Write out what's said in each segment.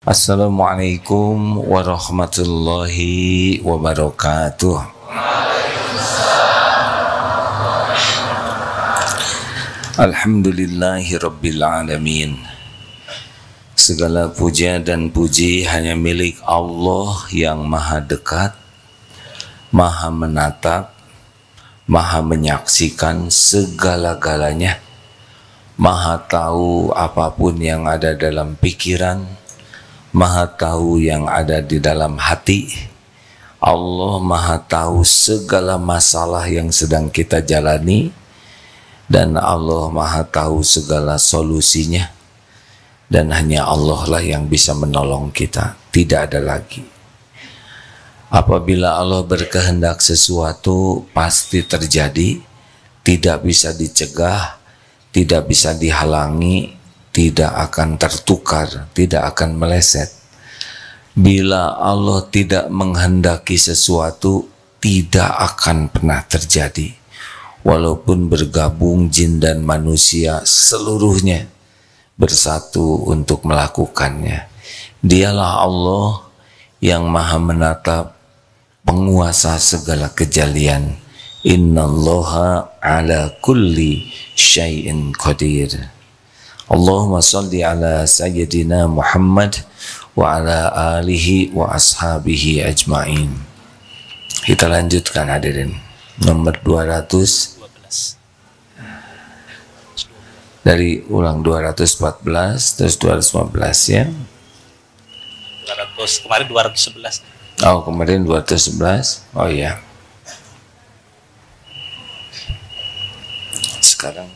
Assalamualaikum warahmatullahi wabarakatuh. Alhamdulillahi rabbil alamin. Segala puja dan puji hanya milik Allah yang maha dekat, maha menatap, maha menyaksikan segala-galanya, maha tahu apapun yang ada dalam pikiran, maha tahu yang ada di dalam hati. Allah maha tahu segala masalah yang sedang kita jalani, dan Allah maha tahu segala solusinya, dan hanya Allah lah yang bisa menolong kita, tidak ada lagi. Apabila Allah berkehendak sesuatu pasti terjadi, tidak bisa dicegah, tidak bisa dihalangi, tidak akan tertukar, tidak akan meleset. Bila Allah tidak menghendaki sesuatu, tidak akan pernah terjadi. Walaupun bergabung jin dan manusia seluruhnya bersatu untuk melakukannya. Dialah Allah yang maha menatap, penguasa segala kejadian. Innallaha ala kulli syai'in qadir. Allahumma salli ala sayyidina Muhammad wa ala alihi wa ashabihi ajma'in. Kita lanjutkan hadirin. Nomor 212. Dari ulang 214 terus 215 ya. 200, kemarin 211. Oh, kemarin 211. Oh iya. Sekarang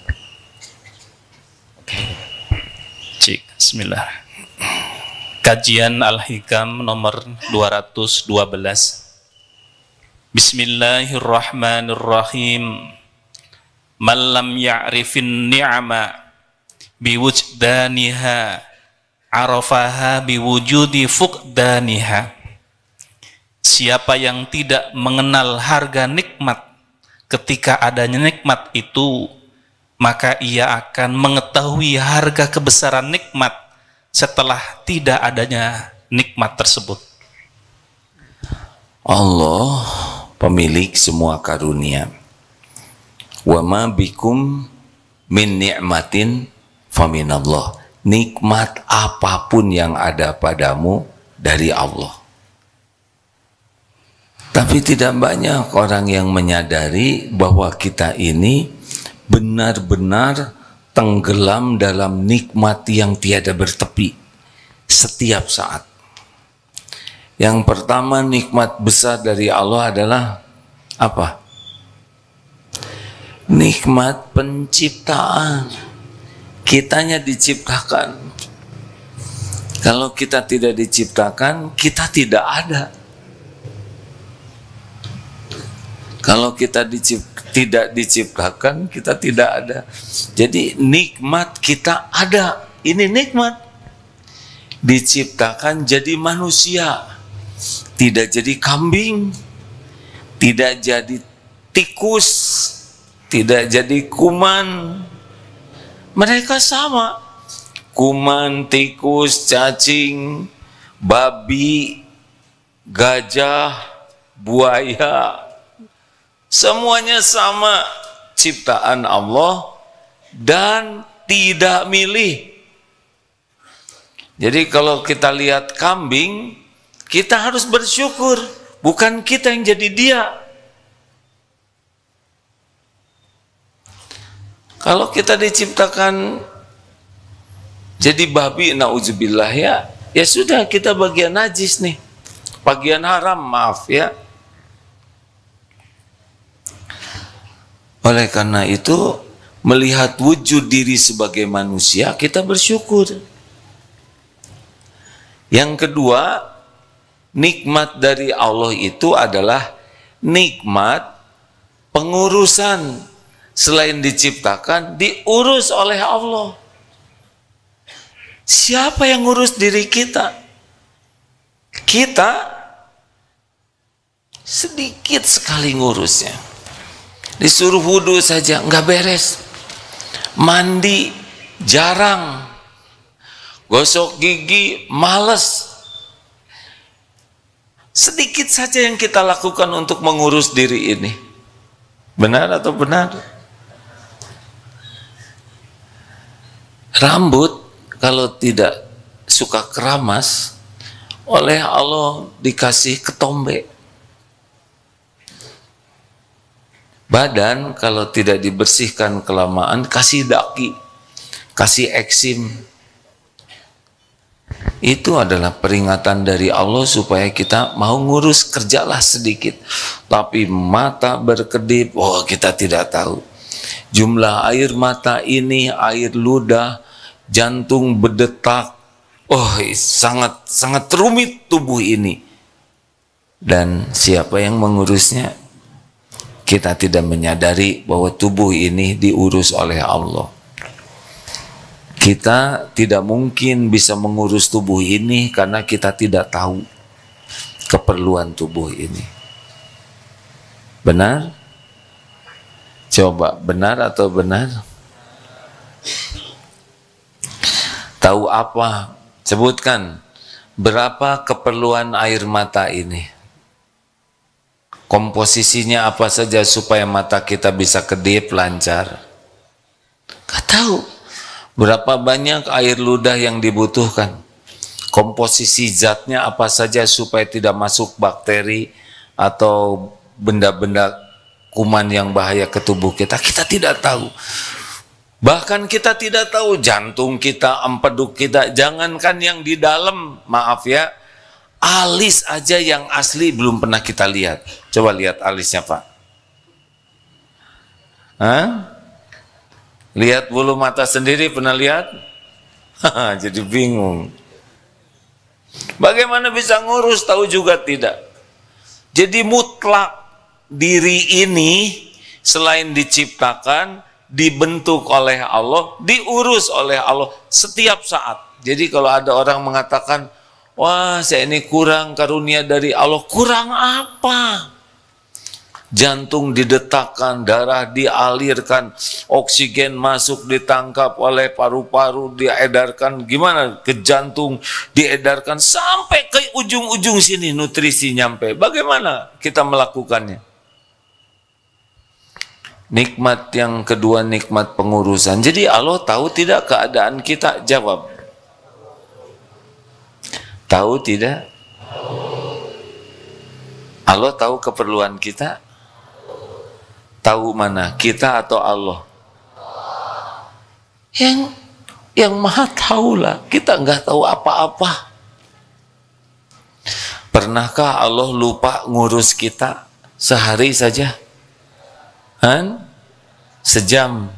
Cik, bismillah. Kajian Al-Hikam nomor 212. Bismillahirrahmanirrahim. Man lam ya'rifin ni'ama biwujdaniha arafaha biwujudi fuqdaniha. Siapa yang tidak mengenal harga nikmat ketika adanya nikmat itu, maka ia akan mengetahui harga kebesaran nikmat setelah tidak adanya nikmat tersebut. Allah pemilik semua karunia. Wa ma bikum min ni'matin faminallah. Nikmat apapun yang ada padamu dari Allah. Tapi tidak banyak orang yang menyadari bahwa kita ini benar-benar tenggelam dalam nikmat yang tiada bertepi setiap saat. Yang pertama, nikmat besar dari Allah adalah apa? Nikmat penciptaan. Kitanya diciptakan. Kalau kita tidak diciptakan, kita tidak ada. Kalau kita tidak diciptakan, kita tidak ada. Jadi nikmat kita ada. Ini nikmat. Diciptakan jadi manusia. Tidak jadi kambing. Tidak jadi tikus. Tidak jadi kuman. Mereka sama. Kuman, tikus, cacing, babi, gajah, buaya. Semuanya sama, ciptaan Allah dan tidak milih. Jadi kalau kita lihat kambing, kita harus bersyukur, bukan kita yang jadi dia. Kalau kita diciptakan jadi babi, nauzubillah ya sudah, kita bagian najis nih, bagian haram, maaf ya. Oleh karena itu, melihat wujud diri sebagai manusia, kita bersyukur. Yang kedua, nikmat dari Allah itu adalah nikmat pengurusan. Selain diciptakan, diurus oleh Allah. Siapa yang ngurus diri kita? Kita sedikit sekali ngurusnya. Disuruh wudhu saja nggak beres, mandi jarang, gosok gigi, males. Sedikit saja yang kita lakukan untuk mengurus diri ini. Benar atau benar? Rambut kalau tidak suka keramas, oleh Allah dikasih ketombe. Badan kalau tidak dibersihkan kelamaan, kasih daki, kasih eksim. Itu adalah peringatan dari Allah supaya kita mau ngurus, kerjalah sedikit. Tapi mata berkedip, oh kita tidak tahu. Jumlah air mata ini, air ludah, jantung berdetak, oh sangat rumit tubuh ini. Dan siapa yang mengurusnya? Kita tidak menyadari bahwa tubuh ini diurus oleh Allah. Kita tidak mungkin bisa mengurus tubuh ini karena kita tidak tahu keperluan tubuh ini. Benar? Coba, benar atau benar? Tahu apa? Sebutkan berapa keperluan air mata ini. Komposisinya apa saja supaya mata kita bisa kedip lancar? Gak tahu. Berapa banyak air ludah yang dibutuhkan? Komposisi zatnya apa saja supaya tidak masuk bakteri atau benda-benda kuman yang bahaya ke tubuh kita? Kita tidak tahu. Bahkan kita tidak tahu jantung kita, empedu kita, jangankan yang di dalam, maaf ya, alis aja yang asli belum pernah kita lihat. Coba lihat alisnya Pak. Hah? Lihat bulu mata sendiri pernah lihat? Jadi bingung. Bagaimana bisa ngurus? Tahu juga tidak. Jadi mutlak diri ini selain diciptakan, dibentuk oleh Allah, diurus oleh Allah setiap saat. Jadi kalau ada orang mengatakan, wah saya ini kurang karunia dari Allah, kurang apa? Jantung didetakkan, darah dialirkan, oksigen masuk ditangkap oleh paru-paru, diedarkan gimana ke jantung, diedarkan sampai ke ujung-ujung sini nutrisi nyampe. Bagaimana kita melakukannya? Nikmat yang kedua, nikmat pengurusan. Jadi Allah tahu tidak keadaan kita? Jawab. Tahu tidak? Allah tahu keperluan kita? Tahu mana? Kita atau Allah? Yang maha tahu lah. Kita nggak tahu apa-apa. Pernahkah Allah lupa ngurus kita sehari saja? Sejam,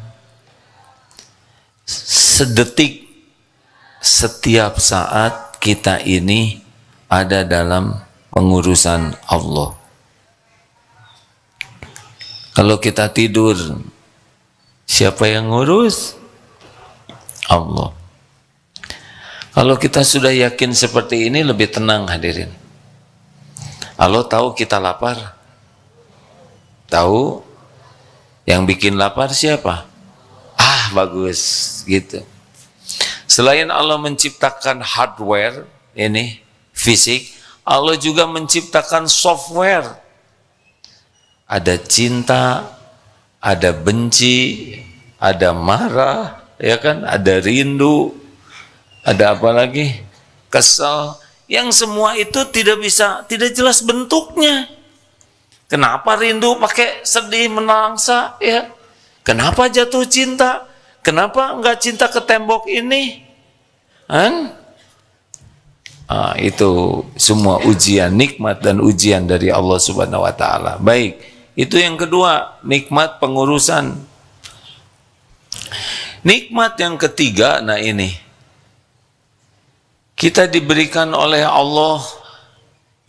sedetik, setiap saat kita ini ada dalam pengurusan Allah. Kalau kita tidur, siapa yang ngurus? Allah. Kalau kita sudah yakin seperti ini, lebih tenang hadirin. Allah tahu kita lapar. Tahu? Yang bikin lapar siapa? Bagus gitu. Selain Allah menciptakan hardware ini, fisik, Allah juga menciptakan software. Ada cinta, ada benci, ada marah, ya kan? Ada rindu, ada apa lagi? Kesal. Yang semua itu tidak jelas bentuknya. Kenapa rindu pakai sedih menangsa, ya? Kenapa jatuh cinta? Kenapa enggak cinta ke tembok ini? Itu semua ujian, nikmat dan ujian dari Allah Subhanahu wa taala. Baik. Itu yang kedua, nikmat pengurusan. Nikmat yang ketiga, nah ini. Kita diberikan oleh Allah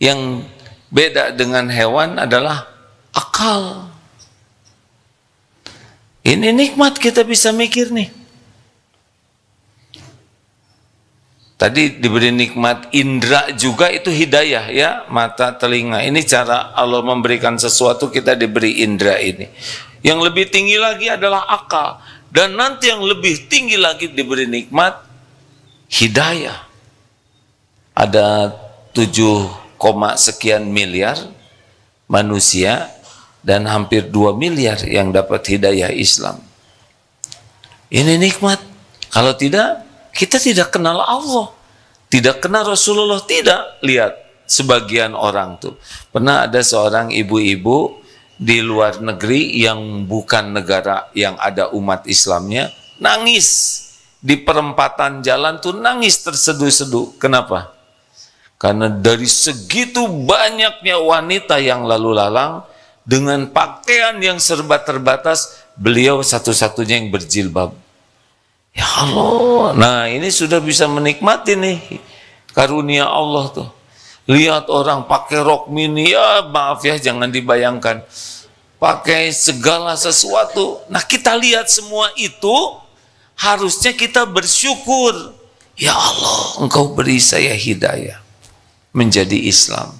yang beda dengan hewan adalah akal. Ini nikmat kita bisa mikir nih. Tadi diberi nikmat indra juga, itu hidayah ya, mata, telinga. Ini cara Allah memberikan sesuatu, kita diberi indra ini. Yang lebih tinggi lagi adalah akal. Dan nanti yang lebih tinggi lagi diberi nikmat hidayah. Ada 7, sekian miliar manusia dan hampir 2 miliar yang dapat hidayah Islam. Ini nikmat. Kalau tidak, kita tidak kenal Allah, tidak kenal Rasulullah, tidak. Lihat sebagian orang tuh. Pernah ada seorang ibu-ibu di luar negeri yang bukan negara yang ada umat Islamnya, nangis di perempatan jalan tuh, nangis terseduh-seduh. Kenapa? Karena dari segitu banyaknya wanita yang lalu lalang dengan pakaian yang serba terbatas, beliau satu-satunya yang berjilbab. Ya Allah, nah ini sudah bisa menikmati nih karunia Allah tuh. Lihat orang pakai rok mini, ya maaf ya, jangan dibayangkan, pakai segala sesuatu. Nah kita lihat semua itu, harusnya kita bersyukur. Ya Allah, Engkau beri saya hidayah menjadi Islam.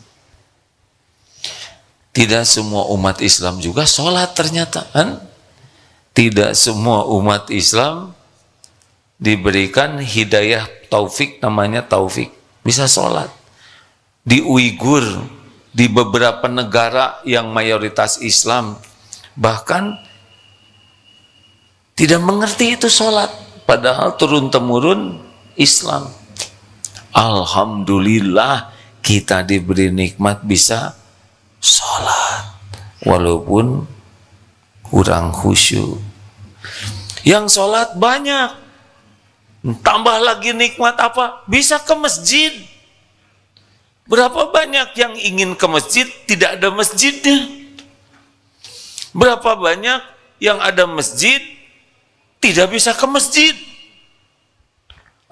Tidak semua umat Islam juga sholat ternyata kan? Tidak semua umat Islam diberikan hidayah taufik, namanya taufik, bisa sholat. Di Uighur, di beberapa negara yang mayoritas Islam, bahkan tidak mengerti itu sholat, padahal turun-temurun Islam. Alhamdulillah kita diberi nikmat bisa sholat, walaupun kurang khusyuk. Yang sholat banyak, tambah lagi nikmat apa? Bisa ke masjid. Berapa banyak yang ingin ke masjid, tidak ada masjidnya. Berapa banyak yang ada masjid, tidak bisa ke masjid.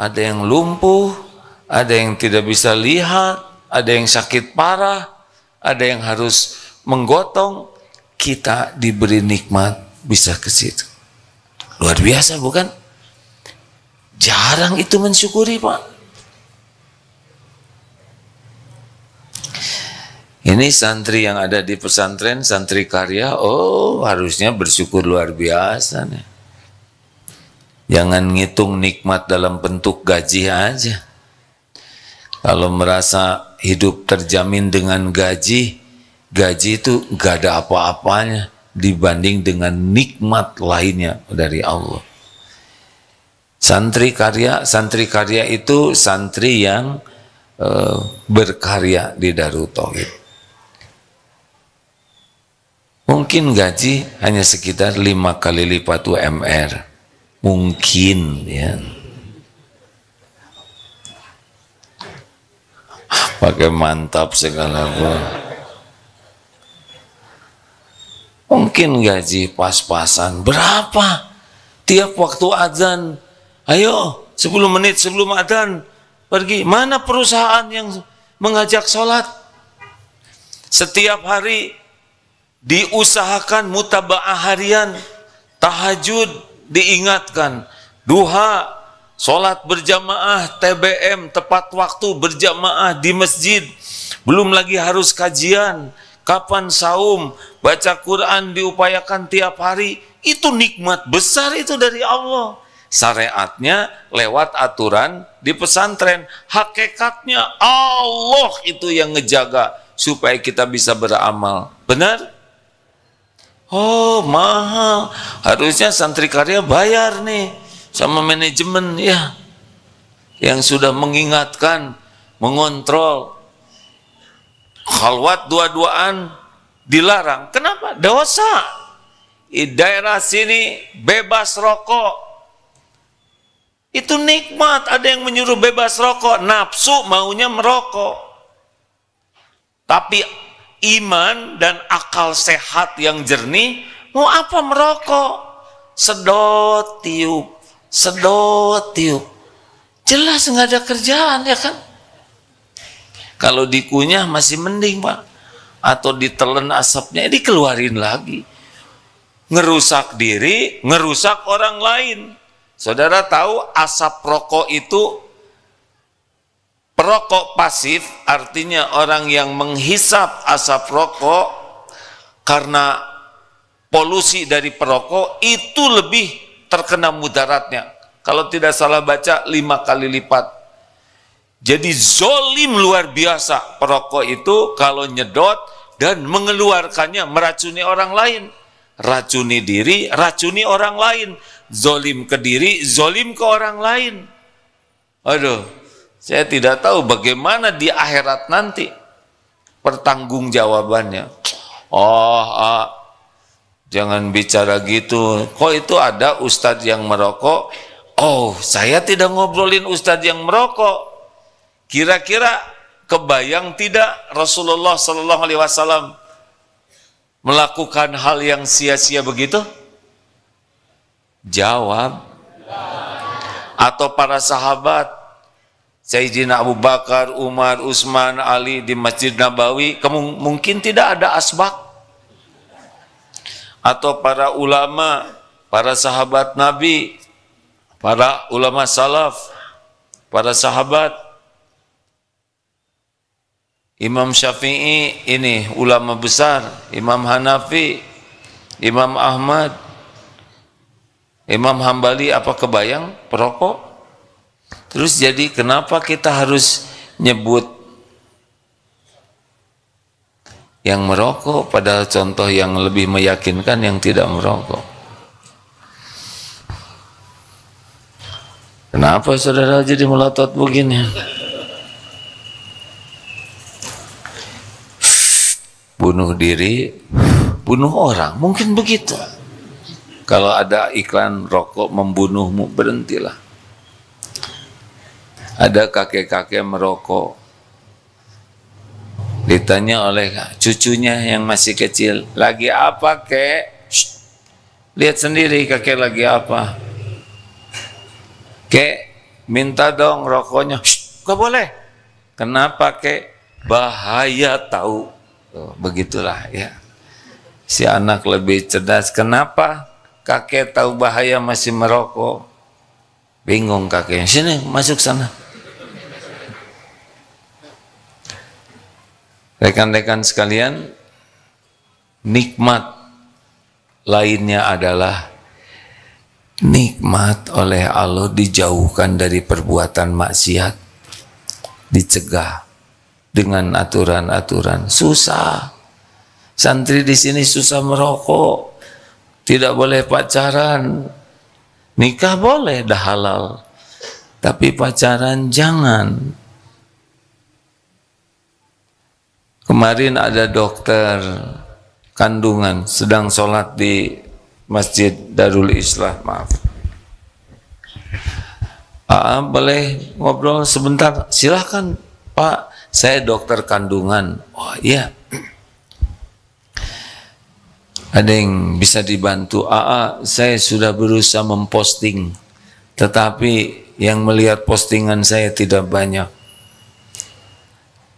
Ada yang lumpuh, ada yang tidak bisa lihat, ada yang sakit parah, ada yang harus menggotong. Kita diberi nikmat bisa ke situ. Luar biasa bukan? Jarang itu mensyukuri, Pak. Ini santri yang ada di pesantren, santri karya, oh harusnya bersyukur luar biasa nih. Jangan ngitung nikmat dalam bentuk gaji aja. Kalau merasa hidup terjamin dengan gaji, gaji itu gak ada apa-apanya dibanding dengan nikmat lainnya dari Allah. Santri karya itu santri yang berkarya di Darut Tauhid. Mungkin gaji hanya sekitar 5 kali lipat UMR, mungkin ya. Pakai mantap segala pun. Mungkin gaji pas-pasan. Berapa? Tiap waktu azan, ayo 10 menit sebelum azan pergi. Mana perusahaan yang mengajak sholat? Setiap hari diusahakan mutaba'ah harian, tahajud diingatkan, duha, sholat berjamaah, TBM, tepat waktu berjamaah di masjid, belum lagi harus kajian, kapan saum, baca Quran diupayakan tiap hari. Itu nikmat besar itu dari Allah. Syariatnya lewat aturan di pesantren, hakikatnya Allah itu yang ngejaga supaya kita bisa beramal. Benar? Oh mahal, harusnya santri karya bayar nih sama manajemen ya, yang sudah mengingatkan, mengontrol. Khalwat dua-duaan dilarang. Kenapa? Dosa. Di daerah sini bebas rokok, itu nikmat. Ada yang menyuruh bebas rokok, nafsu maunya merokok. Tapi iman dan akal sehat yang jernih, mau apa merokok? Sedot tiup, sedot tiup. Jelas nggak ada kerjaan ya kan? Kalau dikunyah masih mending, Pak. Atau ditelan asapnya, dikeluarin lagi. Ngerusak diri, ngerusak orang lain. Saudara tahu asap rokok itu, perokok pasif artinya orang yang menghisap asap rokok karena polusi dari perokok itu lebih terkena mudaratnya. Kalau tidak salah baca 5 kali lipat. Jadi zolim luar biasa perokok itu kalau nyedot dan mengeluarkannya meracuni orang lain. Racuni diri, racuni orang lain. Zolim ke diri, zolim ke orang lain. Aduh, saya tidak tahu bagaimana di akhirat nanti pertanggungjawabannya. Jangan bicara gitu. Kok itu ada ustadz yang merokok? Oh, saya tidak ngobrolin ustadz yang merokok. Kira-kira kebayang tidak Rasulullah Sallallahu Alaihi Wasallam melakukan hal yang sia-sia begitu? Jawab. Atau para sahabat, Sayyidina Abu Bakar, Umar, Utsman, Ali di Masjid Nabawi, mungkin tidak ada asbak. Atau para ulama, para sahabat Nabi, para ulama salaf, para sahabat, Imam Syafi'i ini ulama besar, Imam Hanafi, Imam Ahmad, Imam Hambali, apa kebayang perokok? Terus jadi kenapa kita harus nyebut yang merokok padahal contoh yang lebih meyakinkan yang tidak merokok? Kenapa saudara jadi melotot begini? Bunuh diri, bunuh orang, mungkin begitu. Kalau ada iklan rokok membunuhmu, berhentilah. Ada kakek-kakek merokok, ditanya oleh cucunya yang masih kecil, lagi apa kek? Lihat sendiri kakek lagi apa. Kek, minta dong rokoknya. Gak boleh. Kenapa kek? Bahaya tahu. Begitulah ya. Si anak lebih cerdas. Kenapa kakek tahu bahaya masih merokok? Bingung kakeknya. Sini, masuk sana. Rekan-rekan sekalian, nikmat lainnya adalah nikmat oleh Allah dijauhkan dari perbuatan maksiat, dicegah dengan aturan-aturan. Susah. Santri di sini susah merokok, tidak boleh pacaran. Nikah boleh, dah halal, tapi pacaran jangan. Kemarin ada dokter kandungan sedang sholat di Masjid Darul Islah, maaf. Boleh ngobrol sebentar? Silahkan Pak, saya dokter kandungan. Oh iya, ada yang bisa dibantu? Saya sudah berusaha memposting, tetapi yang melihat postingan saya tidak banyak.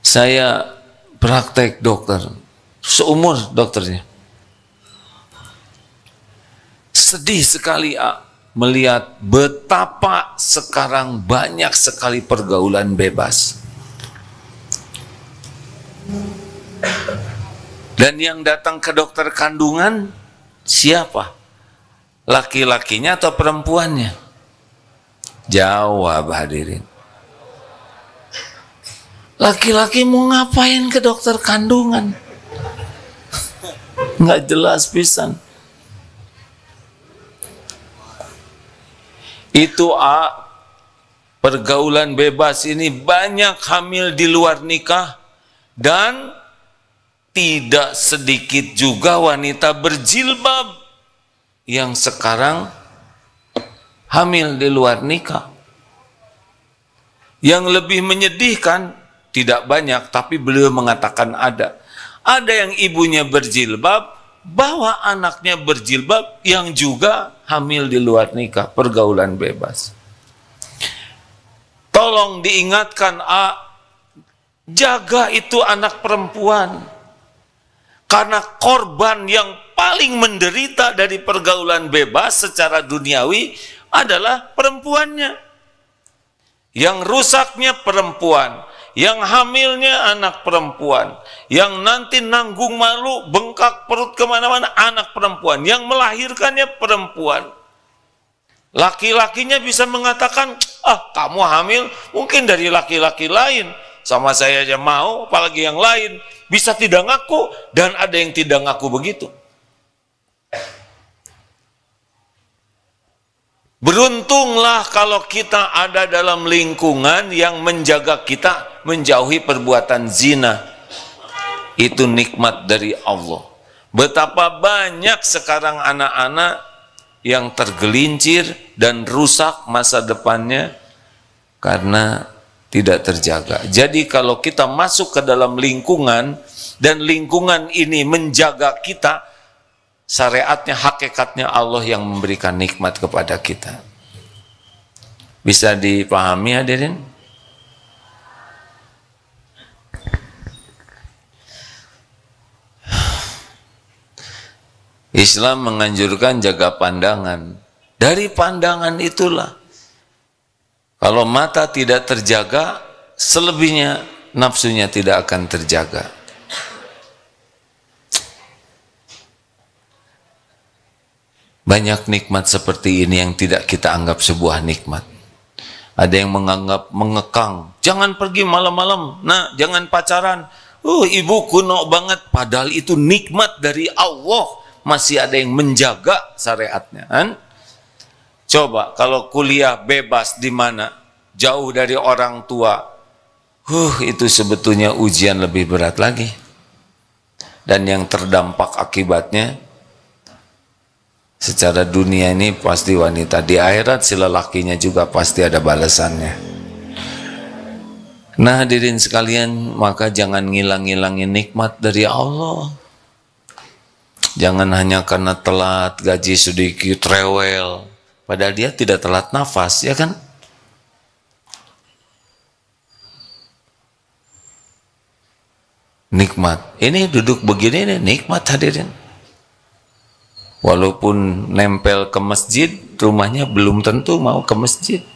Saya praktek dokter, seumur dokternya. Sedih sekali melihat betapa sekarang banyak sekali pergaulan bebas. Dan yang datang ke dokter kandungan siapa? Laki-lakinya atau perempuannya? Jawab hadirin. Laki-laki mau ngapain ke dokter kandungan? Nggak jelas pisan. Itu pergaulan bebas ini banyak hamil di luar nikah, dan tidak sedikit juga wanita berjilbab yang sekarang hamil di luar nikah. Yang lebih menyedihkan, tidak banyak, tapi beliau mengatakan ada. Ada yang ibunya berjilbab, bawa anaknya berjilbab, yang juga hamil di luar nikah, pergaulan bebas. Tolong diingatkan, jaga itu anak perempuan. Karena korban yang paling menderita dari pergaulan bebas secara duniawi adalah perempuannya. Yang rusaknya perempuan. Yang hamilnya anak perempuan, yang nanti nanggung malu, bengkak perut kemana-mana, anak perempuan, yang melahirkannya perempuan. Laki-lakinya bisa mengatakan, kamu hamil mungkin dari laki-laki lain, sama saya aja mau, apalagi yang lain. Bisa tidak ngaku, dan ada yang tidak ngaku begitu. Beruntunglah kalau kita ada dalam lingkungan yang menjaga kita menjauhi perbuatan zina. Itu nikmat dari Allah. Betapa banyak sekarang anak-anak yang tergelincir dan rusak masa depannya karena tidak terjaga. Jadi kalau kita masuk ke dalam lingkungan dan lingkungan ini menjaga kita, syariatnya, hakikatnya Allah yang memberikan nikmat kepada kita. Bisa dipahami hadirin? Islam menganjurkan jaga pandangan. Dari pandangan itulah, kalau mata tidak terjaga, selebihnya nafsunya tidak akan terjaga. Banyak nikmat seperti ini yang tidak kita anggap sebuah nikmat. Ada yang menganggap mengekang, jangan pergi malam-malam, nah jangan pacaran. Ibu kuno banget, padahal itu nikmat dari Allah. Masih ada yang menjaga syariatnya, kan? Coba kalau kuliah bebas di mana? Jauh dari orang tua. Itu sebetulnya ujian lebih berat lagi. Dan yang terdampak akibatnya secara dunia ini pasti wanita. Di akhirat si lelakinya juga pasti ada balasannya. Nah hadirin sekalian, maka jangan ngilang-ngilangin nikmat dari Allah. Jangan hanya karena telat gaji sedikit rewel, padahal dia tidak telat nafas, ya kan? Nikmat. Ini duduk begini nih, nikmat hadirin. Walaupun nempel ke masjid, rumahnya belum tentu mau ke masjid.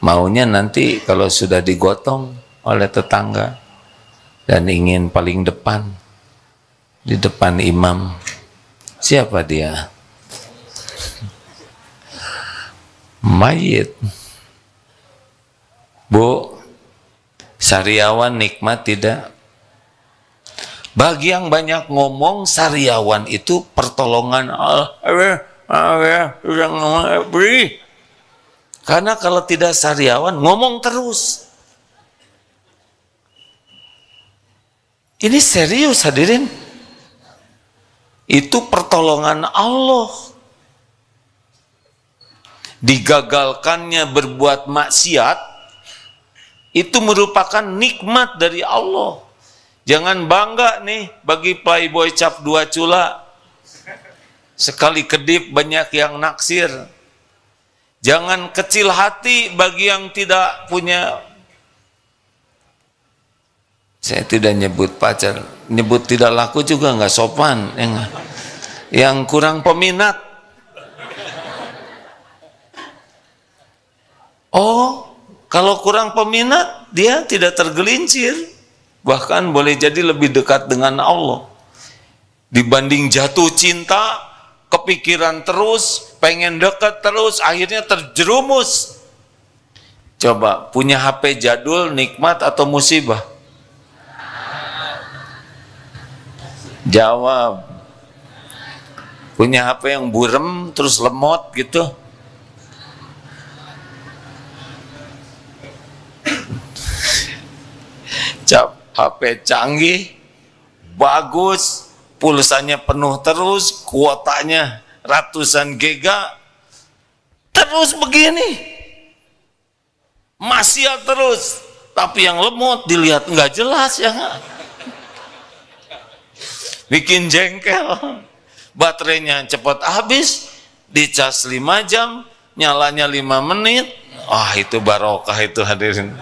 Maunya nanti kalau sudah digotong oleh tetangga dan ingin paling depan, di depan imam. Siapa dia? Mayit. Bu, sariawan nikmat tidak? Bagi yang banyak ngomong, sariawan itu pertolongan Allah. Karena kalau tidak sariawan, ngomong terus. Ini serius hadirin. Itu pertolongan Allah. Digagalkannya berbuat maksiat, itu merupakan nikmat dari Allah. Jangan bangga nih bagi playboy cap 2 cula. Sekali kedip banyak yang naksir. Jangan kecil hati bagi yang tidak punya. Saya tidak nyebut pacar, nyebut tidak laku juga nggak sopan. Yang kurang peminat. Kalau kurang peminat, dia tidak tergelincir. Bahkan boleh jadi lebih dekat dengan Allah. Dibanding jatuh cinta, kepikiran terus, pengen dekat terus, akhirnya terjerumus. Coba, punya HP jadul, nikmat atau musibah? Jawab. Punya HP yang burem terus lemot gitu? HP canggih, bagus, pulsanya penuh terus, kuotanya ratusan giga, terus begini, maksiat terus, tapi yang lemot dilihat nggak jelas ya nggak? Bikin jengkel. Baterainya cepat habis, dicas 5 jam, nyalanya 5 menit. Itu barokah itu hadirin.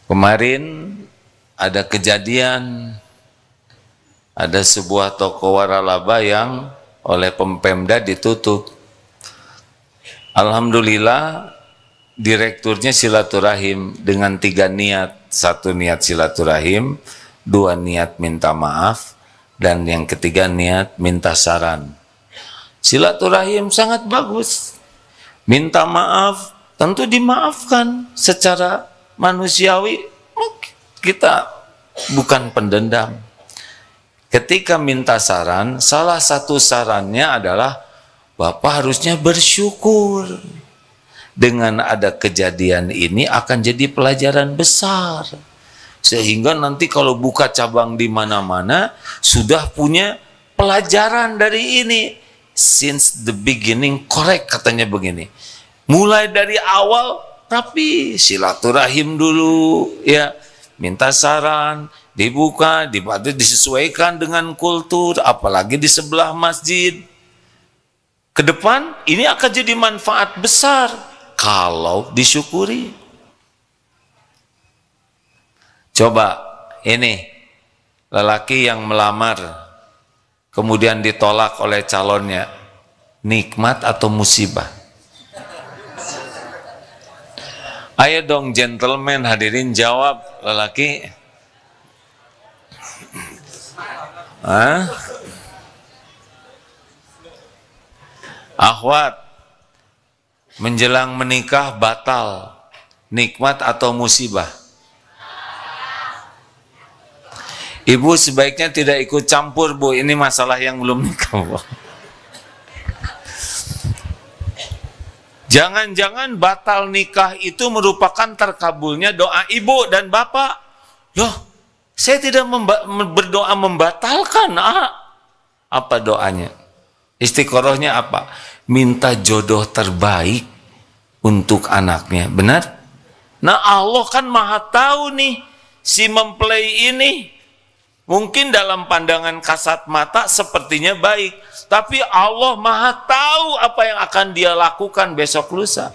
Kemarin ada kejadian, ada sebuah toko waralaba yang oleh Pemda ditutup. Alhamdulillah direkturnya silaturahim dengan 3 niat. 1 niat silaturahim, 2 niat minta maaf, dan yang ketiga niat minta saran. Silaturahim sangat bagus. Minta maaf tentu dimaafkan secara manusiawi. Kita bukan pendendam. Ketika minta saran, salah satu sarannya adalah Bapak harusnya bersyukur. Dengan ada kejadian ini akan jadi pelajaran besar. Sehingga nanti kalau buka cabang di mana-mana sudah punya pelajaran dari ini. Since the beginning correct, katanya begini. Mulai dari awal rapi, silaturahim dulu ya. Minta saran, dibuka, disesuaikan dengan kultur, apalagi di sebelah masjid. Ke depan ini akan jadi manfaat besar kalau disyukuri. Coba ini lelaki yang melamar kemudian ditolak oleh calonnya, nikmat atau musibah? Ayo dong gentleman, hadirin jawab. Lelaki, akhwat, menjelang menikah batal, nikmat atau musibah? Ibu sebaiknya tidak ikut campur, Bu, ini masalah yang belum nikah, Bu. Jangan-jangan batal nikah itu merupakan terkabulnya doa ibu dan bapak. Loh, saya tidak berdoa membatalkan. Apa doanya? Istiqorohnya apa? Minta jodoh terbaik untuk anaknya. Benar? Nah, Allah kan maha tahu nih, si mempelai ini mungkin dalam pandangan kasat mata sepertinya baik, tapi Allah maha tahu apa yang akan dia lakukan besok lusa.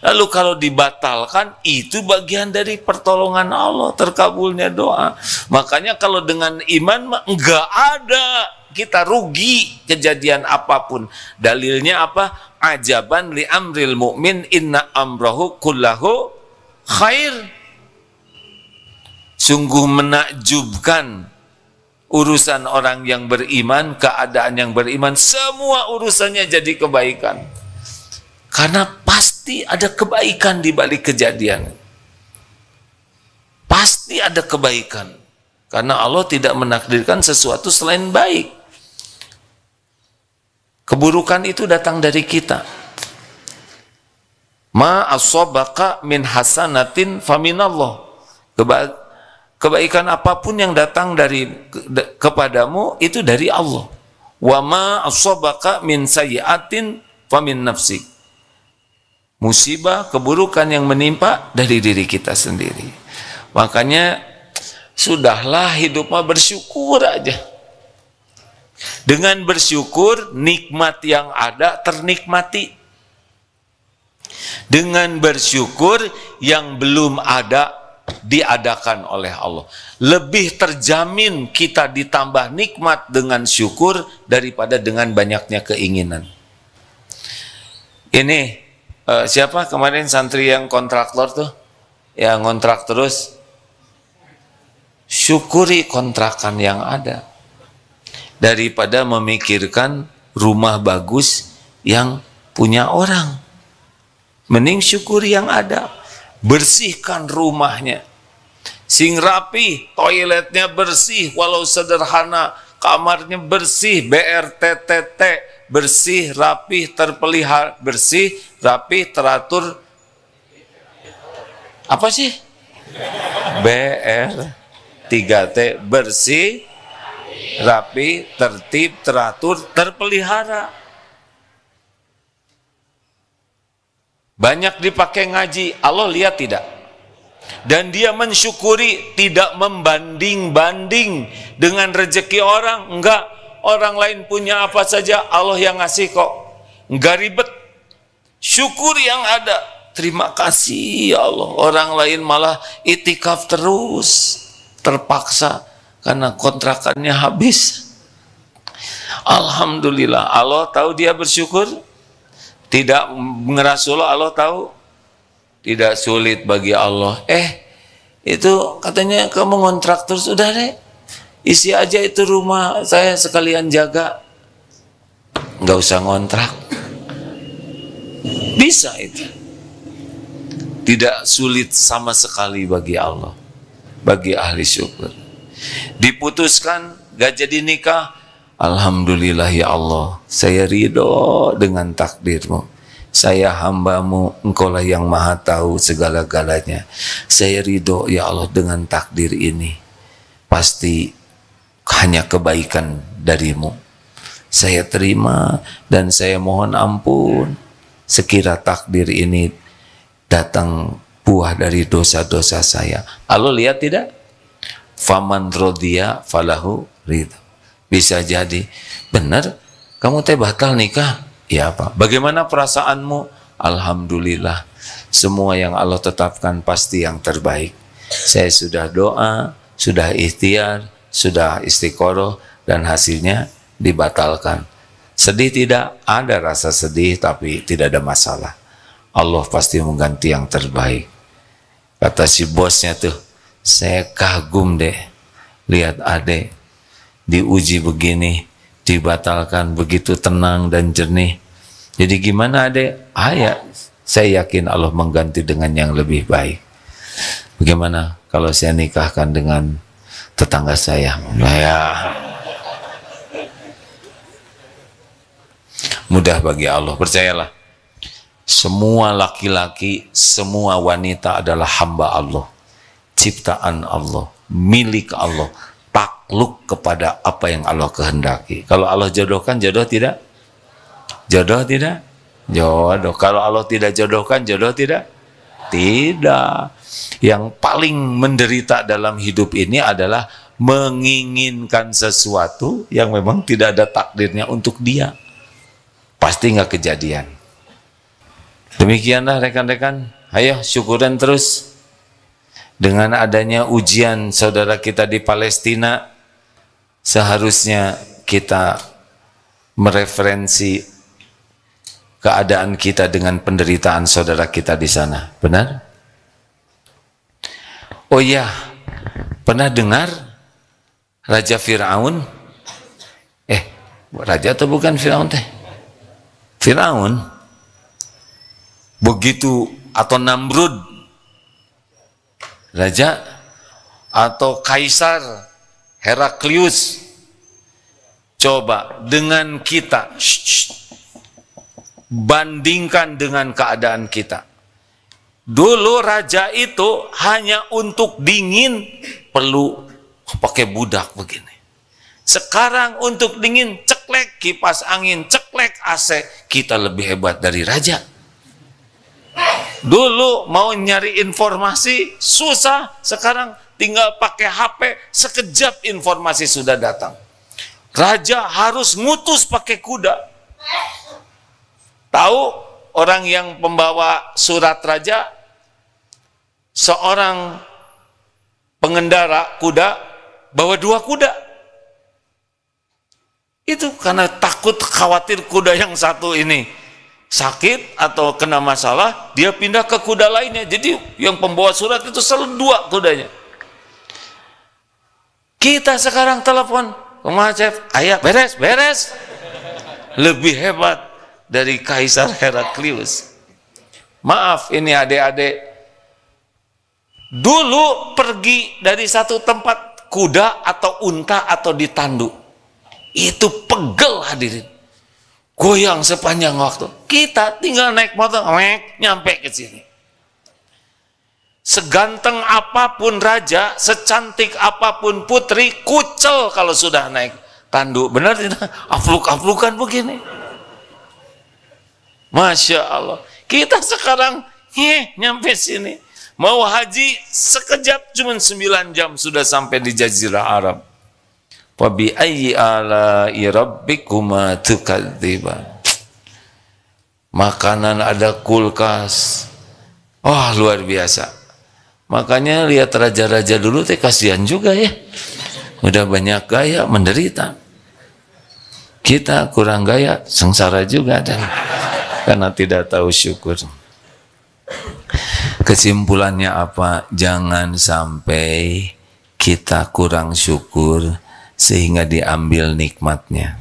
Lalu kalau dibatalkan, itu bagian dari pertolongan Allah, terkabulnya doa. Makanya kalau dengan iman enggak ada kita rugi kejadian apapun. Dalilnya apa? Ajaban li amril mu'min inna amrahu kullahu khair. Sungguh menakjubkan urusan orang yang beriman, keadaan yang beriman, semua urusannya jadi kebaikan. Karena pasti ada kebaikan di balik kejadian. Pasti ada kebaikan. Karena Allah tidak menakdirkan sesuatu selain baik. Keburukan itu datang dari kita. Ma asabaka min hasanatin faminallah. Kebaikan apapun yang datang kepadamu itu dari Allah. Wa ma asabaka min sayyi'atin famin nafsik. Musibah, keburukan yang menimpa dari diri kita sendiri. Makanya sudahlah hidup mah bersyukur aja. Dengan bersyukur nikmat yang ada ternikmati. Dengan bersyukur yang belum ada diadakan oleh Allah. Lebih terjamin kita ditambah nikmat dengan syukur daripada dengan banyaknya keinginan. Ini siapa kemarin santri yang kontraktor tuh, yang ngontrak terus? Syukuri kontrakan yang ada daripada memikirkan rumah bagus yang punya orang. Mending syukuri yang ada. Bersihkan rumahnya, sing rapi, toiletnya bersih, walau sederhana, kamarnya bersih, BRTTT, bersih, rapi, terpelihara, bersih, rapi, teratur. Apa sih? BR3T, bersih, rapi, tertib, teratur, terpelihara. Banyak dipakai ngaji, Allah lihat tidak? Dan dia mensyukuri, tidak membanding-banding dengan rezeki orang. Enggak, orang lain punya apa saja, Allah yang ngasih kok. Enggak ribet. Syukur yang ada. Terima kasih ya Allah. Orang lain malah itikaf terus, terpaksa karena kontrakannya habis. Alhamdulillah, Allah tahu dia bersyukur. Tidak ngerasul, Allah tahu. tidak sulit bagi Allah. Itu katanya kamu ngontrak terus, udah deh, isi aja itu rumah saya sekalian jaga, nggak usah ngontrak. Bisa itu. Tidak sulit sama sekali bagi Allah, bagi ahli syukur. Diputuskan, gak jadi nikah, alhamdulillah ya Allah, saya ridho dengan takdirmu. Saya hambamu, engkaulah yang maha tahu segala-galanya. Saya ridho ya Allah dengan takdir ini. Pasti hanya kebaikan darimu. Saya terima dan saya mohon ampun sekira takdir ini datang buah dari dosa-dosa saya. Allah lihat tidak? Faman rodiya falahu ridho. Bisa jadi benar kamu teh batal nikah. Ya apa? Bagaimana perasaanmu? Alhamdulillah, semua yang Allah tetapkan pasti yang terbaik. Saya sudah doa, sudah ikhtiar, sudah istiqoroh, dan hasilnya dibatalkan. Sedih tidak? Ada rasa sedih, tapi tidak ada masalah. Allah pasti mengganti yang terbaik. Kata si bosnya tuh, saya kagum deh lihat adek diuji begini, dibatalkan begitu tenang dan jernih. Jadi gimana adek? Ya, saya yakin Allah mengganti dengan yang lebih baik. Bagaimana kalau saya nikahkan dengan tetangga saya? Ya, mudah bagi Allah, percayalah. Semua laki-laki, semua wanita adalah hamba Allah, ciptaan Allah, milik Allah, takluk kepada apa yang Allah kehendaki. Kalau Allah jodohkan, jodoh tidak? Jodoh tidak? Jodoh. Kalau Allah tidak jodohkan, jodoh tidak? Tidak. Yang paling menderita dalam hidup ini adalah menginginkan sesuatu yang memang tidak ada takdirnya untuk dia. Pasti nggak kejadian. Demikianlah rekan-rekan, ayo syukuran terus. Dengan adanya ujian saudara kita di Palestina, seharusnya kita mereferensi keadaan kita dengan penderitaan saudara kita di sana. Benar? Oh iya, pernah dengar Raja Fir'aun? Raja atau bukan Fir'aun teh? Fir'aun begitu, atau Namrud, raja, atau Kaisar Heraklius. Coba dengan kita, bandingkan dengan keadaan kita. Dulu raja itu hanya untuk dingin perlu pakai budak begini. Sekarang untuk dingin ceklek kipas angin, ceklek AC, kita lebih hebat dari raja. Dulu mau nyari informasi susah, sekarang tinggal pakai HP, sekejap informasi sudah datang. Raja harus ngutus pakai kuda. Tahu orang yang pembawa surat raja? Seorang pengendara kuda bawa 2 kuda. Itu karena takut khawatir kuda yang satu ini sakit atau kena masalah, dia pindah ke kuda lainnya. Jadi yang pembawa surat itu selalu 2 kudanya. Kita sekarang telepon, Chef, ayah beres. Lebih hebat dari Kaisar Heraklius. Maaf, ini adik-adik. Dulu pergi dari satu tempat, kuda atau unta atau ditandu, itu pegel hadirin, goyang sepanjang waktu. Kita tinggal naik motor, nyampe ke sini. Seganteng apapun raja, secantik apapun putri, kucel kalau sudah naik tandu. Benar tidak? Afluk-aflukan begini. Masya Allah. Kita sekarang nyampe sini. Mau haji sekejap, cuma 9 jam sudah sampai di Jazirah Arab. Wa bi ayyi ala'i rabbikuma tukadziban. Makanan ada, kulkas. Wah, luar biasa. Makanya lihat raja-raja dulu teh kasihan juga ya. Udah banyak gaya, menderita. Kita kurang gaya, sengsara juga dan karena tidak tahu syukur. Kesimpulannya apa? Jangan sampai kita kurang syukur sehingga diambil nikmatnya.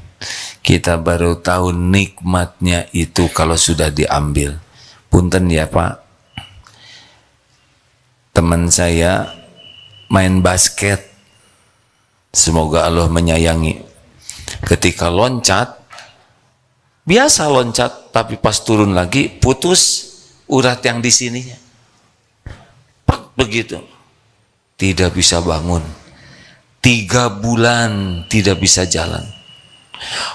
Kita baru tahu nikmatnya itu kalau sudah diambil. Punten ya Pak, teman saya main basket, semoga Allah menyayangi. Ketika loncat, biasa loncat, tapi pas turun lagi putus urat yang di sininya. Begitu, tidak bisa bangun. 3 bulan tidak bisa jalan.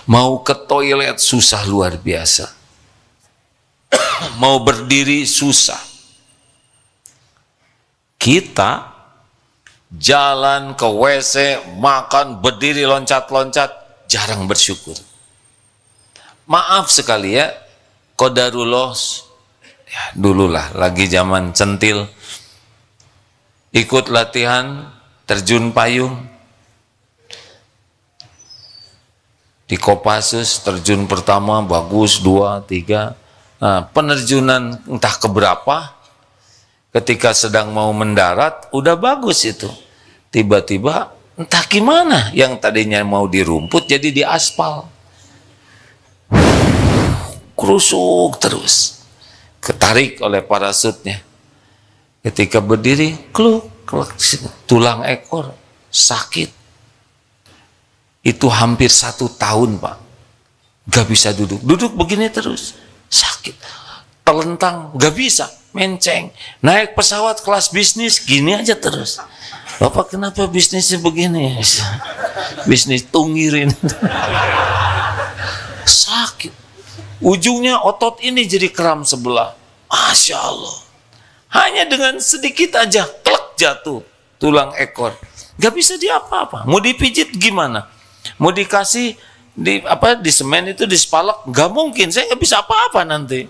Mau ke toilet susah luar biasa. Mau berdiri susah. Kita jalan ke WC, makan, berdiri, loncat-loncat, jarang bersyukur. Maaf sekali ya, qadarullah, ya dululah lagi zaman centil, ikut latihan terjun payung di Kopassus, terjun pertama bagus, 2, 3. Nah, penerjunan entah keberapa, ketika sedang mau mendarat udah bagus itu, tiba-tiba entah gimana yang tadinya mau di rumput jadi di aspal, kerusuk terus, ketarik oleh parasutnya. Ketika berdiri, kluk, tulang ekor sakit. Itu hampir 1 tahun Pak, gak bisa duduk, duduk begini terus, sakit, telentang, gak bisa, menceng, naik pesawat kelas bisnis, gini aja terus. Bapak kenapa bisnisnya begini? Bisnis tunggirin. Sakit, ujungnya otot ini jadi kram sebelah. Masya Allah, hanya dengan sedikit aja, klek, jatuh tulang ekor, gak bisa diapa-apa. Mau dipijit gimana? Mau dikasih di semen itu, di spalak, gak mungkin, saya gak bisa apa-apa nanti.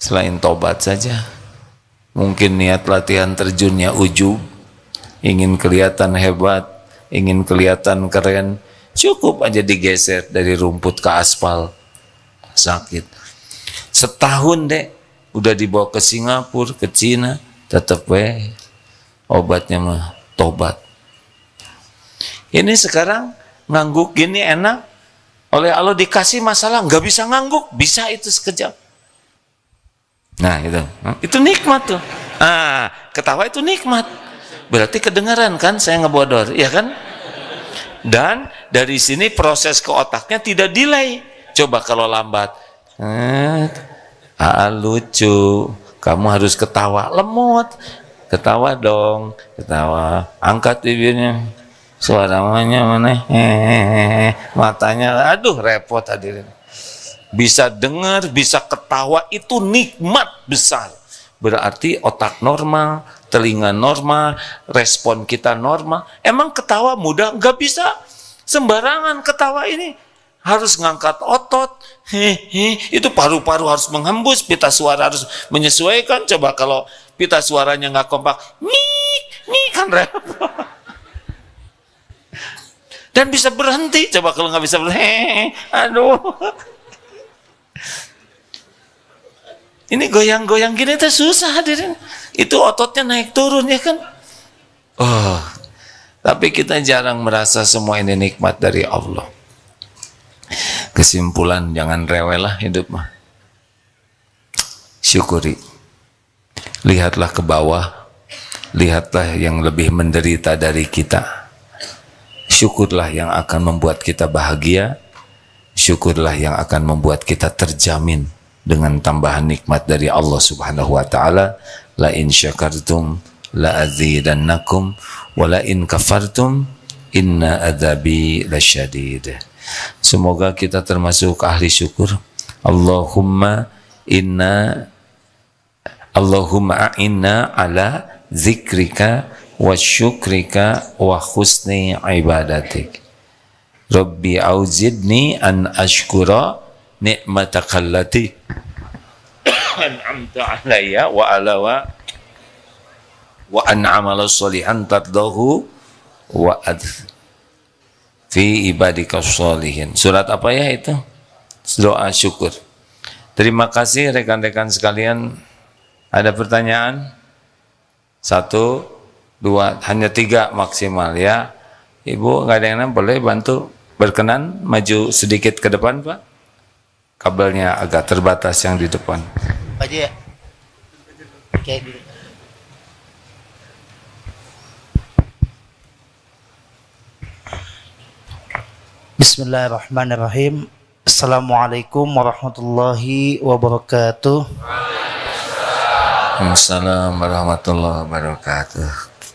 Selain tobat saja, mungkin niat latihan terjunnya ujub, ingin kelihatan hebat, ingin kelihatan keren, cukup aja digeser dari rumput ke aspal, sakit. Setahun deh, udah dibawa ke Singapura, ke Cina, tetep obatnya mah tobat. Ini sekarang ngangguk gini enak, oleh Allah dikasih masalah nggak bisa ngangguk, bisa itu sekejap. Nah itu nikmat tuh. Ketawa itu nikmat, berarti kedengaran kan saya ngebodor, ya kan? Dan dari sini proses ke otaknya tidak delay. Coba kalau lambat, lucu, kamu harus ketawa, lemot, ketawa dong, ketawa, angkat bibirnya, suaranya mana, matanya, aduh repot hadirin. Bisa dengar, bisa ketawa, itu nikmat besar. Berarti otak normal, telinga normal, respon kita normal. Emang ketawa mudah? Nggak bisa sembarangan ketawa ini. Harus ngangkat otot, itu paru-paru harus menghembus, pita suara harus menyesuaikan. Coba kalau pita suaranya nggak kompak, nih kan repot. Dan bisa berhenti, coba kalau nggak bisa berhenti, aduh. Ini goyang-goyang gini tuh susah hadirin. Itu ototnya naik turun ya kan. Tapi kita jarang merasa semua ini nikmat dari Allah. Kesimpulan, jangan rewel lah hidup mah. Syukuri. Lihatlah ke bawah, lihatlah yang lebih menderita dari kita. Syukurlah yang akan membuat kita bahagia. Syukurlah yang akan membuat kita terjamin dengan tambahan nikmat dari Allah Subhanahu wa taala. La in syakartum la azidannakum wa la in kafartum inna adzabi lasyadid. Semoga kita termasuk ahli syukur. Allahumma inna ala zikrika wa syukrika wa husni ibadatik. Rabbi auzidni an ashkura ni'mataka allati an'amta alayya wa ala wa an amala sholihan tardahu wa fi ibadika sholihin. Surat apa ya itu? Doa syukur. Terima kasih rekan-rekan sekalian. Ada pertanyaan? 1, 2, hanya 3 maksimal ya. Ibu nggak ada yang boleh bantu, berkenan maju sedikit ke depan Pak. Kabelnya agak terbatas yang di depan. Maju ya. Oke. Bismillahirrahmanirrahim. Assalamualaikum warahmatullahi wabarakatuh. Assalamualaikum warahmatullahi wabarakatuh.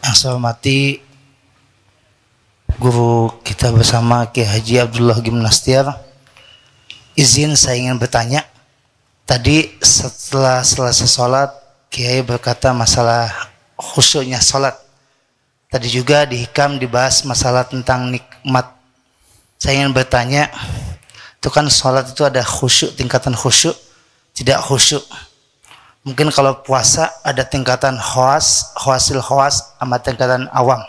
Yang saya hormati guru kita bersama Kiai Haji Abdullah Gimnastiar. Izin saya ingin bertanya. Tadi setelah selesai sholat, Kiai berkata masalah khusyuknya sholat. Tadi juga di hikam dibahas masalah tentang nikmat. Saya ingin bertanya, itu kan sholat itu ada khusyuk, tingkatan khusyuk, tidak khusyuk. Mungkin kalau puasa ada tingkatan khawasil khawas, sama tingkatan awam.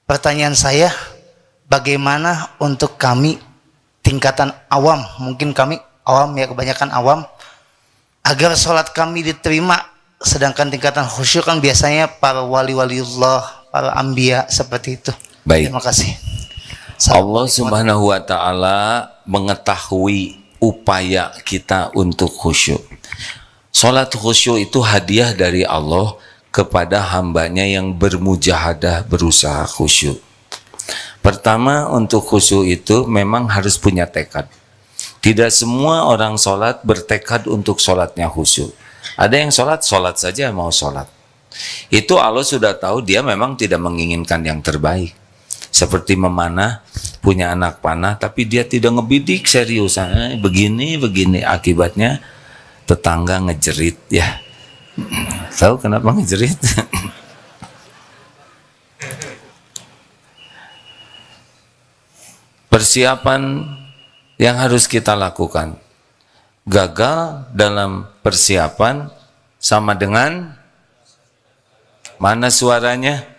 Pertanyaan saya, bagaimana untuk kami tingkatan awam, mungkin kami awam ya, kebanyakan awam, agar sholat kami diterima, sedangkan tingkatan khusyuk kan biasanya para wali-waliullah, para anbiya seperti itu. Baik. Terima kasih. Allah Subhanahu wa Ta'ala mengetahui upaya kita untuk khusyuk. Salat khusyuk itu hadiah dari Allah kepada hambanya yang bermujahadah, berusaha khusyuk. Pertama, untuk khusyuk itu memang harus punya tekad. Tidak semua orang sholat bertekad untuk sholatnya khusyuk. Ada yang sholat saja mau sholat. Itu Allah sudah tahu dia memang tidak menginginkan yang terbaik. Seperti memanah, punya anak panah, tapi dia tidak ngebidik serius. Begini, akibatnya tetangga ngejerit ya. Tahu kenapa ngejerit? Persiapan yang harus kita lakukan. Gagal dalam persiapan sama dengan mana suaranya?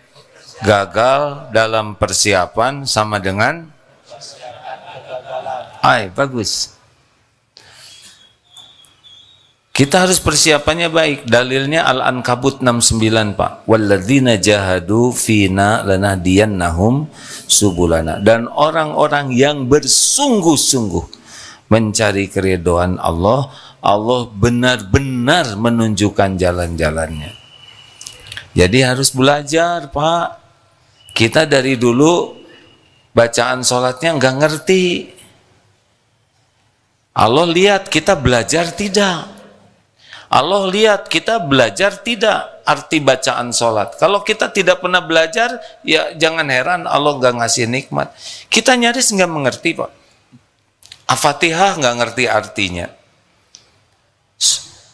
Gagal dalam persiapan sama dengan bagus. Kita harus persiapannya baik. Dalilnya Al-Ankabut 69 Pak. Walladzina jahadu fina lanahdiyannahum subulana. Dan orang-orang yang bersungguh-sungguh mencari keridhaan Allah, Allah benar-benar menunjukkan jalan-jalannya. Jadi harus belajar Pak. Kita dari dulu bacaan sholatnya nggak ngerti. Allah lihat kita belajar tidak. Allah lihat kita belajar tidak arti bacaan sholat. Kalau kita tidak pernah belajar, ya jangan heran Allah nggak ngasih nikmat. Kita nyaris nggak mengerti Pak. Al-Fatihah nggak ngerti artinya.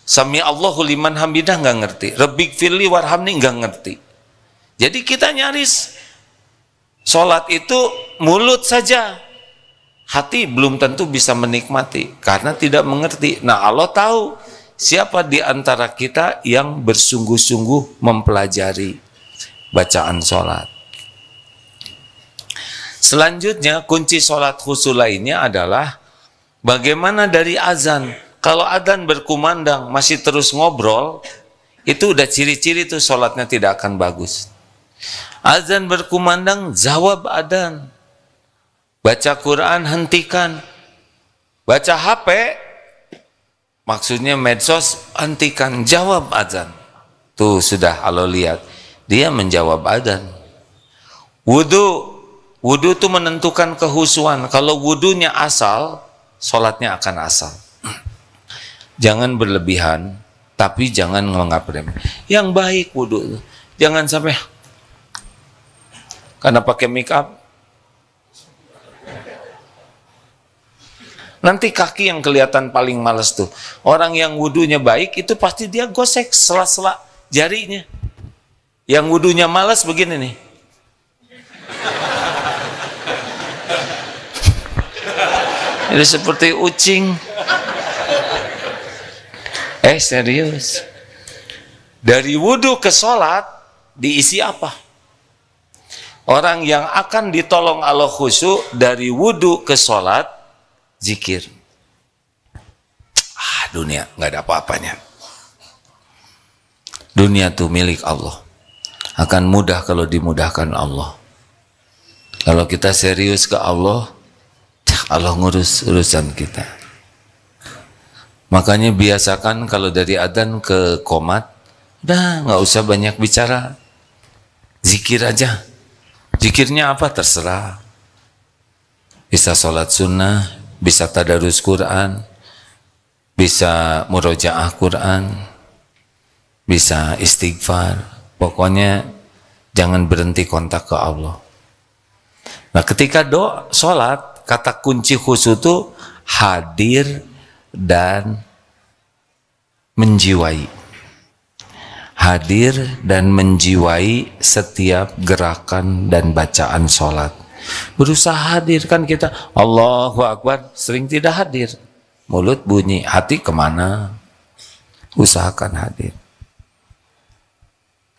Sami Allahu liman hamidah nggak ngerti. Rabbik firli warhamni nggak ngerti. Jadi kita nyaris sholat itu mulut saja. Hati belum tentu bisa menikmati karena tidak mengerti. Nah Allah tahu siapa di antara kita yang bersungguh-sungguh mempelajari bacaan sholat. Selanjutnya kunci sholat khusyuk lainnya adalah bagaimana dari azan. Kalau adzan berkumandang masih terus ngobrol, itu udah ciri-ciri tuh sholatnya tidak akan bagus. Azan berkumandang, jawab adzan. Baca Quran, hentikan. Baca HP, maksudnya medsos, hentikan. Jawab adzan. Tuh sudah Allah lihat. Dia menjawab adzan. Wudu itu menentukan kehusuan. Kalau wudunya asal, sholatnya akan asal. Jangan berlebihan, tapi jangan menganggap remeh. Yang baik wudu, jangan sampai karena pakai make up. Nanti kaki yang kelihatan paling males tuh. Orang yang wudunya baik itu pasti dia gosek sela-sela jarinya. Yang wudunya malas begini nih. Ini seperti ucing. Serius. Dari wudu ke sholat diisi apa? Orang yang akan ditolong Allah khusyuk dari wudu ke sholat, zikir. Dunia nggak ada apa-apanya. Dunia itu milik Allah. Akan mudah kalau dimudahkan Allah. Kalau kita serius ke Allah, Allah ngurus urusan kita. Makanya biasakan kalau dari adzan ke qomat, udah nggak usah banyak bicara, zikir aja. Zikirnya apa terserah. Bisa sholat sunnah, bisa tadarus Quran, bisa murojaah Quran, bisa istighfar. Pokoknya jangan berhenti kontak ke Allah. Nah, ketika sholat, kata kunci khusyuk itu hadir dan menjiwai. Hadir dan menjiwai setiap gerakan dan bacaan sholat. Berusaha hadir, kan kita Allahu Akbar sering tidak hadir. Mulut bunyi, hati kemana? Usahakan hadir.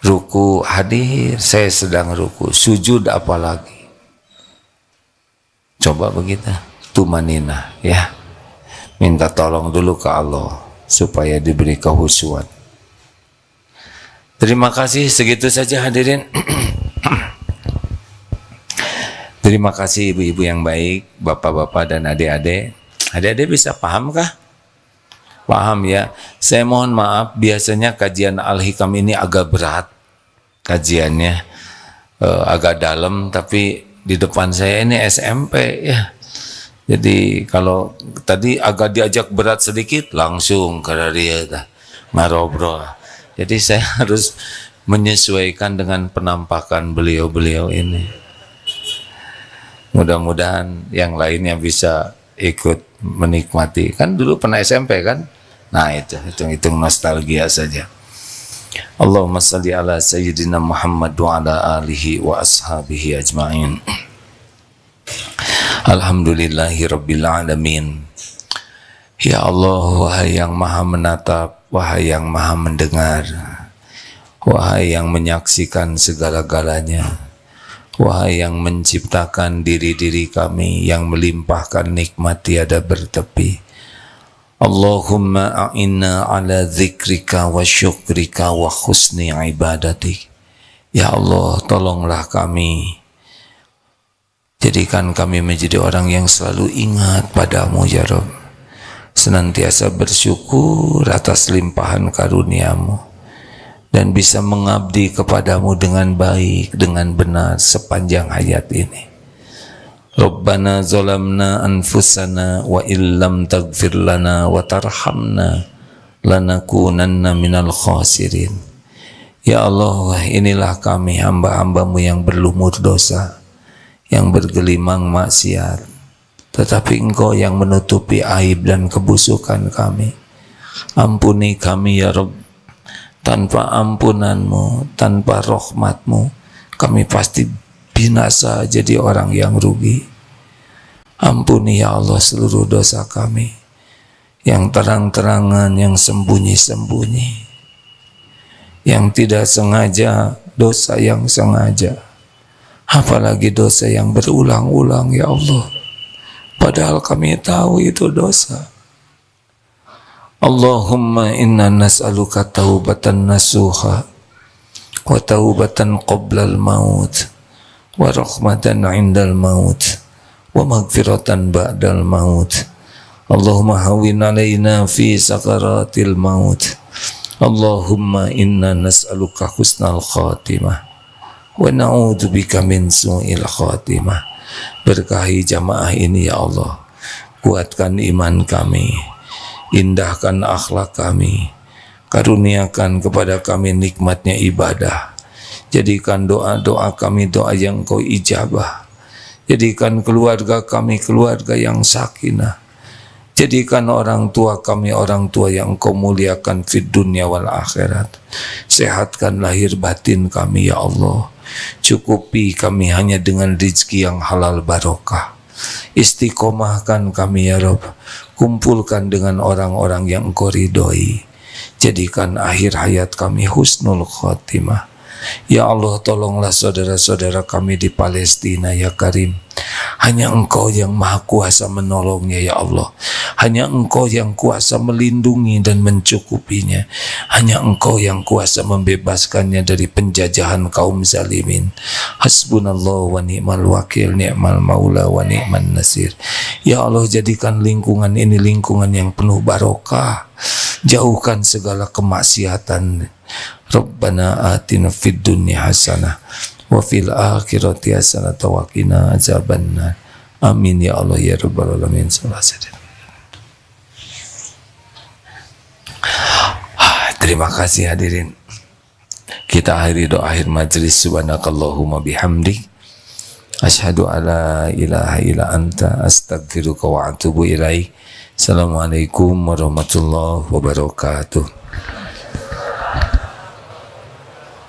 Ruku hadir, saya sedang ruku. Sujud apalagi. Coba begitu, tumanina ya. Minta tolong dulu ke Allah supaya diberi kehusuan. Terima kasih, segitu saja hadirin. Terima kasih ibu-ibu yang baik, bapak-bapak dan adik-adik. Adik-adik bisa pahamkah? Paham ya. Saya mohon maaf, biasanya kajian Al-Hikam ini agak berat kajiannya, agak dalam, tapi di depan saya ini SMP ya. Jadi kalau tadi agak diajak berat sedikit, langsung ke dia marobro. Jadi saya harus menyesuaikan dengan penampakan beliau-beliau ini. Mudah-mudahan yang lainnya bisa ikut menikmati. Kan dulu pernah SMP kan? Nah itu, hitung-hitung nostalgia saja. Allahumma salli ala Sayyidina Muhammad wa ala alihi wa ashabihi ajma'in. Alhamdulillahi Rabbil Alamin. Ya Allah, wahai yang maha menatap, wahai yang maha mendengar, wahai yang menyaksikan segala-galanya, wahai yang menciptakan diri-diri kami, yang melimpahkan nikmat tiada bertepi. Allahumma a'inna ala dzikrika wa syukrika wa husni ibadatik. Ya Allah, tolonglah kami, jadikan kami menjadi orang yang selalu ingat padamu ya Rabb, senantiasa bersyukur atas limpahan karuniamu, dan bisa mengabdi kepadamu dengan baik, dengan benar sepanjang hayat ini. Rabbana zalamna anfusana wa illam taghfir lana wa tarhamna lanakunanna minal khasirin. Ya Allah, inilah kami hamba-hambamu yang berlumur dosa, yang bergelimang maksiat, tetapi Engkau yang menutupi aib dan kebusukan kami. Ampuni kami ya Rabb. Tanpa ampunanmu, tanpa rahmatmu, kami pasti binasa jadi orang yang rugi. Ampuni ya Allah seluruh dosa kami, yang terang-terangan, yang sembunyi-sembunyi, yang tidak sengaja, dosa yang sengaja, apalagi dosa yang berulang-ulang ya Allah, padahal kami tahu itu dosa. Allahumma inna nas'aluka taubatan nasuha wa taubatan qoblal maut wa rahmatan indal maut wa maghfiratan ba'dal maut. Allahumma hawin alaina fi sakaratil maut. Allahumma inna nas'aluka husnal khatimah wa na'udzubika min su'il khatimah. Berkahi jamaah ini ya Allah, kuatkan iman kami, indahkan akhlak kami, karuniakan kepada kami nikmatnya ibadah, jadikan doa-doa kami doa yang Kau ijabah, jadikan keluarga kami keluarga yang sakinah, jadikan orang tua kami orang tua yang Kau muliakan fid dunya wal akhirat. Sehatkan lahir batin kami ya Allah, cukupi kami hanya dengan rezeki yang halal barokah. Istiqomahkan kami ya Rabb, kumpulkan dengan orang-orang yang Engkau ridhoi, jadikan akhir hayat kami husnul khotimah. Ya Allah, tolonglah saudara-saudara kami di Palestina ya Karim. Hanya Engkau yang maha kuasa menolongnya ya Allah. Hanya Engkau yang kuasa melindungi dan mencukupinya. Hanya Engkau yang kuasa membebaskannya dari penjajahan kaum zalimin. Hasbunallah wa ni'mal wakil, ni'mal maula wa ni'man nasir. Ya Allah, jadikan lingkungan ini lingkungan yang penuh barokah. Jauhkan segala kemaksiatan. Rabbana atina fid dunya hasanah wa fil akhirati hasanah wa qina azabannar. Amin ya Allah ya rabbal alamin. Terima kasih hadirin. Kita akhiri doa akhir majlis. Subhanakallahumma bihamdik, asyhadu alla ilaha illa anta, astaghfiruka wa atubu ilaik. Assalamualaikum warahmatullahi wabarakatuh.